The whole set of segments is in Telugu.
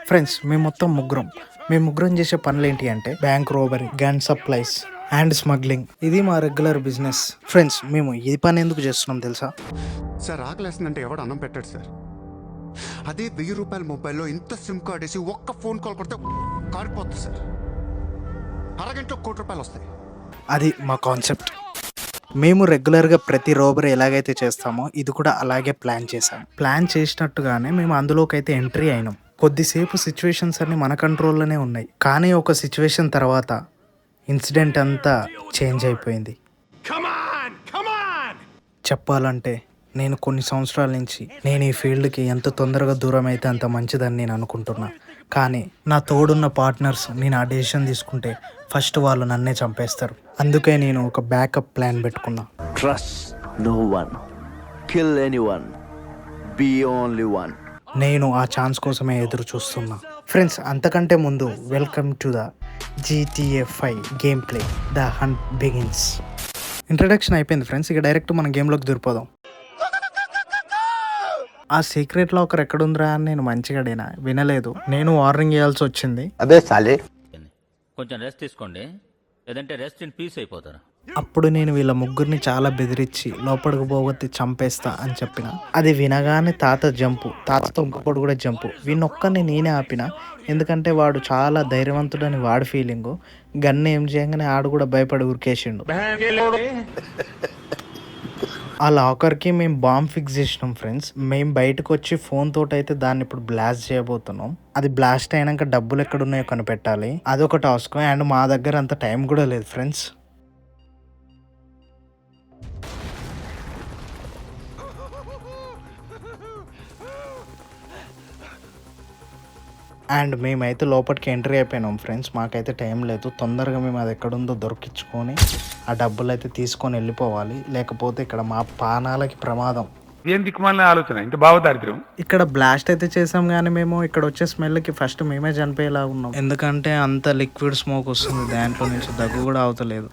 ఫ్రెండ్స్ మేము మొత్తం ముగ్గురం చేసే పనులు ఏంటి అంటే bank robbery, gun supplies and smuggling. ఇది మా రెగ్యులర్ బిజినెస్. ఫ్రెండ్స్ మేము ఈ పని ఎందుకు చేస్తున్నాం తెలుసా? సార్ ఆకలేస్తుందంటే ఎవడు అన్నం పెట్టాడు సార్. అదే 1000 రూపాయల మొబైల్లో ఇంత సిమ్ కార్డ్ వేసి ఒక్క ఫోన్ కాల్ కొడితే కారిపోతుంది సార్. అరగంటలో ₹1,00,00,000 వస్తాయి. అది మా కాన్సెప్ట్. మేము రెగ్యులర్గా ప్రతి రోబరీ ఎలాగైతే చేస్తామో ఇది కూడా అలాగే ప్లాన్ చేసాం. ప్లాన్ చేసినట్టుగానే మేము అందులోకి అయితే ఎంట్రీ అయినాం. కొద్దిసేపు సిచ్యువేషన్స్ అన్ని మన కంట్రోల్లోనే ఉన్నాయి, కానీ ఒక సిచ్యువేషన్ తర్వాత ఇన్సిడెంట్ అంతా చేంజ్ అయిపోయింది. చెప్పాలంటే నేను కొన్ని సంవత్సరాల నుంచి నేను ఈ ఫీల్డ్కి ఎంత తొందరగా దూరం అయితే అంత మంచిదని నేను అనుకుంటున్నా. కానీ నా తోడున్న పార్ట్నర్స్ నేను ఆ డెసిషన్ తీసుకుంటే ఫస్ట్ వాళ్ళు నన్నే చంపేస్తారు. అందుకే నేను ఒక బ్యాకప్ ప్లాన్ పెట్టుకున్నా. Trust no one. Kill anyone. Be only one. నేను ఆ ఛాన్స్ కోసమే ఎదురు చూస్తున్నా. ఫ్రెండ్స్ అంతకంటే ముందు welcome to the GTA 5 game play. The hunt begins. Introduction అయిపోయింది ఫ్రెండ్స్, ఇక డైరెక్ట్ మన గేమ్లోకి దూరిపోదాం. ఆ సీక్రెట్ లాకర్ ఎక్కడుందిరా అని నేను మంచిగా వినలేదు. నేను వార్నింగ్ ఇవ్వాల్సి వచ్చింది. అబే సాలే. కొంచెం రెస్ట్ తీసుకోండి, లేదంటే రెస్ట్ ఇన్ పీస్ అయిపోతారు. అప్పుడు నేను వీళ్ళ ముగ్గురిని చాలా బెదిరించి లోపలికి పోగొత్తి చంపేస్తా అని చెప్పిన. అది వినగానే తాతతో ఇంకొకటి కూడా జంపు. వీనొక్కని నేనే ఆపిన, ఎందుకంటే వాడు చాలా ధైర్యవంతుడని వాడి ఫీలింగు. గన్ను ఏం చేయగానే ఆడు కూడా భయపడి ఉరికేసిండు. ఆ లాకర్కి మేము బాంబ్ ఫిక్స్ చేసినాం ఫ్రెండ్స్. మేము బయటకు వచ్చి ఫోన్ తోటి అయితే దాన్ని ఇప్పుడు బ్లాస్ట్ చేయబోతున్నాం. అది బ్లాస్ట్ అయినాక డబ్బులు ఎక్కడున్నాయో కనిపెట్టాలి, అదొక టాస్క్. అండ్ మా దగ్గర అంత టైం కూడా లేదు ఫ్రెండ్స్. అండ్ మేమైతే లోపలికి ఎంట్రీ అయిపోయినాం ఫ్రెండ్స్. మాకైతే టైం లేదు, తొందరగా మేము అది ఎక్కడుందో దొరికించుకొని ఆ డబ్బులు అయితే తీసుకొని వెళ్ళిపోవాలి, లేకపోతే ఇక్కడ మా ప్రాణాలకి ప్రమాదం. ఏం దిక్కుమాలిన ఆలోచన, ఇంత భావదారిద్ర్యం. ఇక్కడ బ్లాస్ట్ అయితే చేసాం, కానీ మేము ఇక్కడ వచ్చే స్మెల్కి ఫస్ట్ మేమే చనిపోయేలా ఉన్నాం, ఎందుకంటే అంత లిక్విడ్ స్మోక్ వస్తుంది దాంట్లో నుంచి, దగ్గు కూడా అవుతలేదు.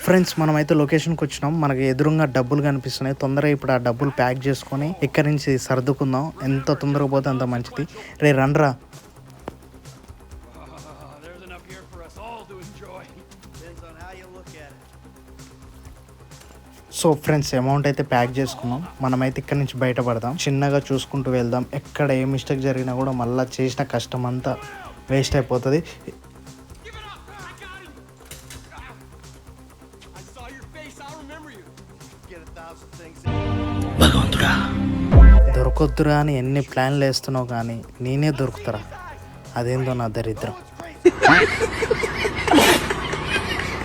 ఫ్రెండ్స్ మనమైతే లొకేషన్కి వచ్చినాం. మనకి ఎదురుగా డబ్బులు కనిపిస్తున్నాయి. తొందరగా ఇప్పుడు ఆ డబ్బులు ప్యాక్ చేసుకొని ఇక్కడి నుంచి సర్దుకుందాం. ఎంత తొందరగా పోతే అంత మంచిది. రే రండ్రా. సో ఫ్రెండ్స్ అమౌంట్ అయితే ప్యాక్ చేసుకున్నాం. మనమైతే ఇక్కడ నుంచి బయటపడదాం, చిన్నగా చూసుకుంటూ వెళ్దాం. ఎక్కడ ఏ మిస్టేక్ జరిగినా కూడా మళ్ళీ చేసిన కష్టం అంతా వేస్ట్ అయిపోతుంది. దొరకొద్దురా అని ఎన్ని ప్లాన్లు వేస్తున్నావు, కానీ నేనే దొరుకుతారా? అదేందో నా దరిద్రం.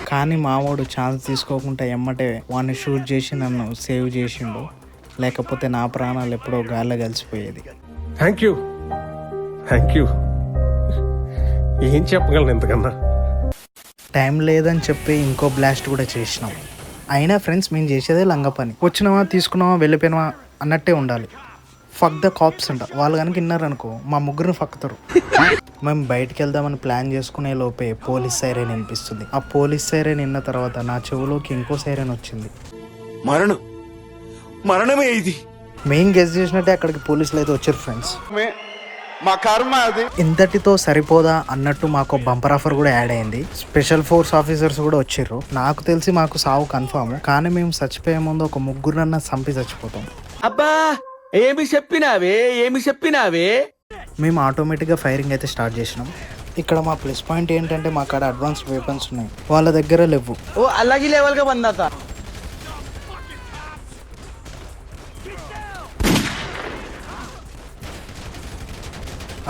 కానీ మావాడు ఛాన్స్ తీసుకోకుండా ఎమ్మటే వాడిని షూట్ చేసి నన్ను సేవ్ చేసిండు, లేకపోతే నా ప్రాణాలు ఎప్పుడో గాల్లో కలిసిపోయేది. Thank you. ఏం చెప్పగలను ఇంతకన్నా. టైం లేదని చెప్పి ఇంకో బ్లాస్ట్ కూడా చేసినాం. అయినా ఫ్రెండ్స్ మేము చేసేదే లంగ పని. వచ్చినావా తీసుకున్నావా వెళ్ళిపోయినావా అన్నట్టే ఉండాలి. ఫక్ ద కాప్స్ అంట. వాళ్ళు కనుక విన్నారనుకో మా ముగ్గురిని ఫక్కుతారు. మేము బయటికి వెళ్దామని ప్లాన్ చేసుకునే లోపే పోలీస్ సైరన్ వినిపిస్తుంది. ఆ పోలీస్ సైరన్ విన్న తర్వాత నా చెవులోకి ఇంకో సైరన్ వచ్చింది. మరణమే ఇది. మెయిన్ గెస్ చేసినట్టే అక్కడికి పోలీసులు అయితే వచ్చారు ఫ్రెండ్స్. మా కర్మ అది. ఇంతటితో సరిపోదా అన్నట్టు మాకు బంపర్ ఆఫర్ కూడా యాడ్ అయింది. స్పెషల్ ఫోర్స్ ఆఫీసర్స్ కూడా వచ్చారు. నాకు తెలిసి మాకు సావు కన్ఫర్మ్, కానీ మేము చచ్చిపోయే ముందు ఒక ముగ్గురన్నా చంపి చచ్చిపోతాం. అబ్బా ఏమి చెప్పినావే. మేము ఆటోమేటిక్గా ఫైరింగ్ అయితే స్టార్ట్ చేసినాం. ఇక్కడ మా ప్లస్ పాయింట్ ఏంటంటే మా కాడ అడ్వాన్స్డ్ వెపన్స్ ఉన్నాయి, వాళ్ళ దగ్గర లేవు. ఓ అలాగే లెవెల్గా బందాత.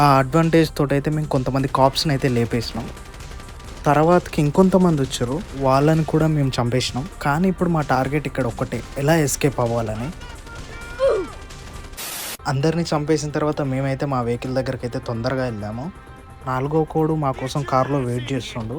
ఆ అడ్వాంటేజ్ తోటైతే మేము కొంతమంది కాప్స్ని అయితే లేపేసినాం. తర్వాతకి ఇంకొంతమంది వచ్చారు, వాళ్ళని కూడా మేము చంపేసినాం. కానీ ఇప్పుడు మా టార్గెట్ ఇక్కడ ఒక్కటే, ఎలా ఎస్కేప్ అవ్వాలని. అందరినీ చంపేసిన తర్వాత మేమైతే మా వెహికల్ దగ్గరికి అయితే తొందరగా వెళ్ళాము. 4వ కోడు మా కోసం కారులో వెయిట్ చేస్తుండు.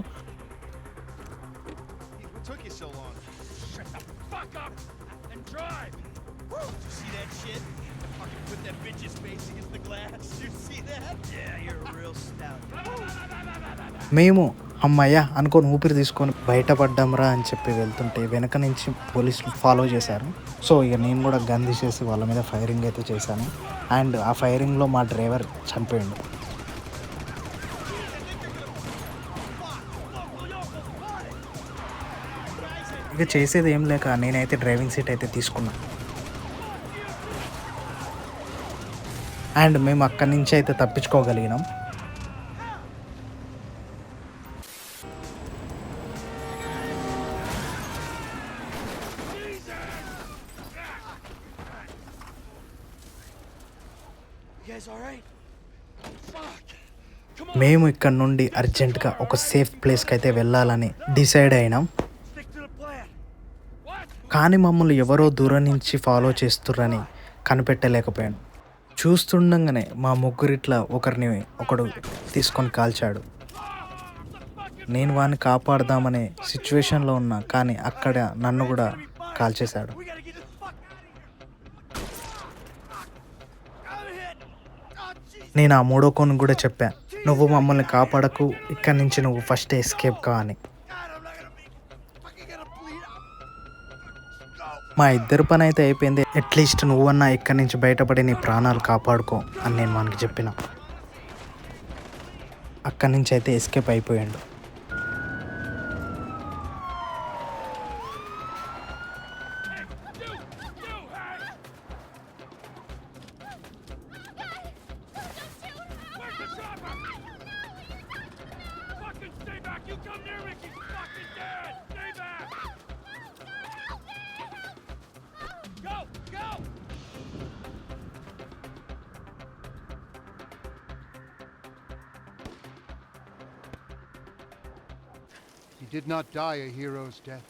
మేము అమ్మయ్య అనుకొని ఊపిరి తీసుకొని బయటపడ్డాంరా అని చెప్పి వెళ్తుంటే వెనక నుంచి పోలీసులు ఫాలో చేశారు. సో ఇక నేను కూడా గన్ తీసేసి వాళ్ళ మీద ఫైరింగ్ అయితే చేశాను. అండ్ ఆ ఫైరింగ్లో మా డ్రైవర్ చనిపోయిండు. ఇక చేసేది ఏం లేక నేనైతే డ్రైవింగ్ సీట్ అయితే తీసుకున్నా. అండ్ మేము అక్కడి నుంచి అయితే తప్పించుకోగలిగినాం. మేము ఇక్కడ నుండి అర్జెంటుగా ఒక సేఫ్ ప్లేస్కి అయితే వెళ్ళాలని డిసైడ్ అయినాం. కానీ మమ్మల్ని ఎవరో దూరం నుంచి ఫాలో చేస్తుర్రని కనిపెట్టలేకపోయాను. చూస్తుండగానే మా ముగ్గురిట్లా ఒకడు తీసుకొని కాల్చాడు. నేను వాడిని కాపాడదామనే సిచ్యువేషన్లో ఉన్నా, కానీ అక్కడ నన్ను కూడా కాల్చేశాడు. నేను ఆ మూడో కోన్ కూడా చెప్పా, నువ్వు మమ్మల్ని కాపాడకు, ఇక్కడి నుంచి నువ్వు ఫస్ట్ ఎస్కేప్ కా అని. మా ఇద్దరు పని అయితే అయిపోయింది. అట్లీస్ట్ నువ్వన్నా ఇక్కడి నుంచి బయటపడి నీ ప్రాణాలు కాపాడుకో అని నేను మనకి చెప్పిన. అక్కడి నుంచి అయితే ఎస్కేప్ అయిపోయాడు. He did not die a hero's death.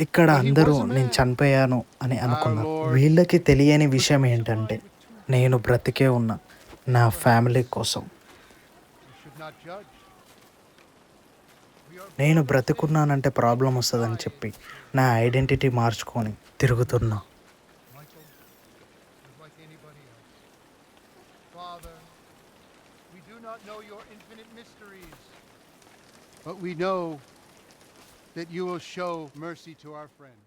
ఇక్కడ అందరూ నేను చనిపోయాను అని అనుకున్నారు. వీళ్ళకి తెలియని విషయం ఏంటంటే నేను బ్రతికే ఉన్నా నా ఫ్యామిలీ కోసం. You should not judge. నేను బ్రతికున్నానంటే ప్రాబ్లం వస్తుందని చెప్పి నా ఐడెంటిటీ మార్చుకొని తిరుగుతున్నా. Michael is like anybody else. Father, we do not know your infinite mysteries, but we know that you will show mercy to our friend.